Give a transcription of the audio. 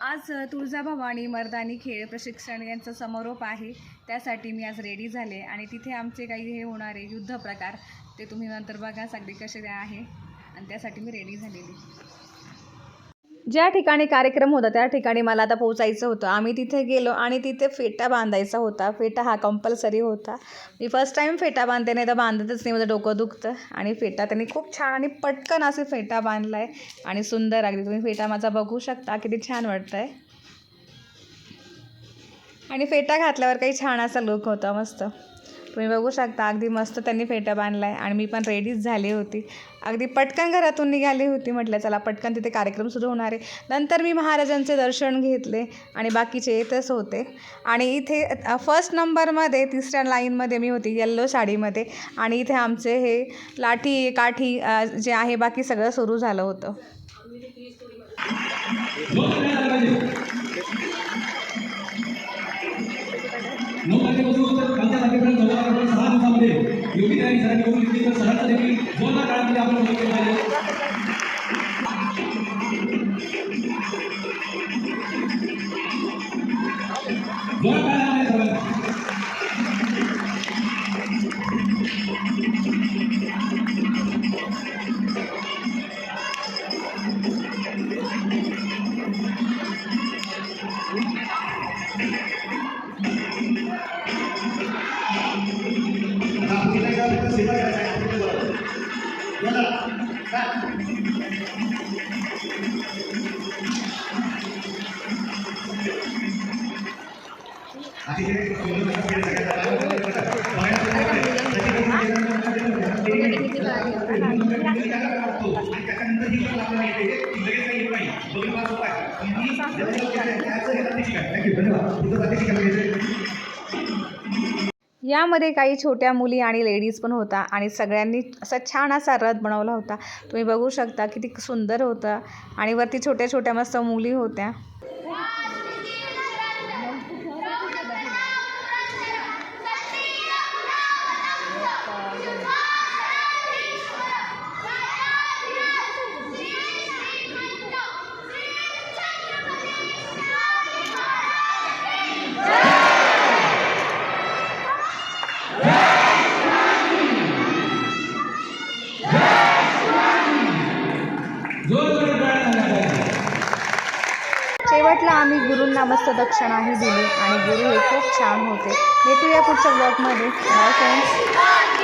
आज तुळजाभवानी मर्दानी खेळ प्रशिक्षण यांचा समारोप आहे। त्यासाठी मी आज रेडी झाले आणि तिथे आमचे काही हे होणारे युद्ध प्रकार ते तुम्ही नंतर बघा सगळे कसे आहे आणि त्यासाठी मी रेडी झालेली। ज्या ठिकाणी कार्यक्रम होता त्या ठिकाणी मला आता पोहोचायचं होतं। आम्ही तिथे गेलो आणि तिथे फेटा बांधायचा होता। फेटा हा कंपल्सरी होता। मी फर्स्ट टाइम फेटा बांधते, नाही तर बांधतच नाही, माझं डोकं दुखतं। आणि फेटा त्यांनी खूप छान आणि पटकन असे फेटा बांधला आहे आणि सुंदर अगदी तुम्ही फेटा माझा बघू शकता किती छान वाटतंय। आणि फेटा घातल्यावर काही छान असा लुक होता, मस्त तुम्ही बघू शकता। अगदी मस्त त्यांनी फेटा बांधला आहे आणि मी पण रेडीच झाली होती। अगदी पटकन घरातून निघाली होती, म्हटलं चला पटकन तिथे कार्यक्रम सुरू होणार आहे। नंतर मी महाराजांचे दर्शन घेतले आणि बाकीचे येतच होते। आणि इथे फर्स्ट नंबरमध्ये 3ऱ्या लाईनमध्ये मी होती येल्लो साडीमध्ये आणि इथे आमचे हे लाठी काठी जे आहे बाकी सगळं सुरू झालं होतं। यामध्ये काही छोट्या मुली आणि लेडीज पण होता आणि सगळ्यांनी असा छान असा रथ बनवला होता। तुम्ही बघू शकता किती सुंदर होता आणि वरती छोट्या छोट्या मस्त मुली होत्या। शेवटला आम्ही गुरूंना मस्त दक्षिणाही दिली आणि गुरु हे खूप छान होते। भेटूया पुढच्या ब्लॉगमध्ये। Bye friends.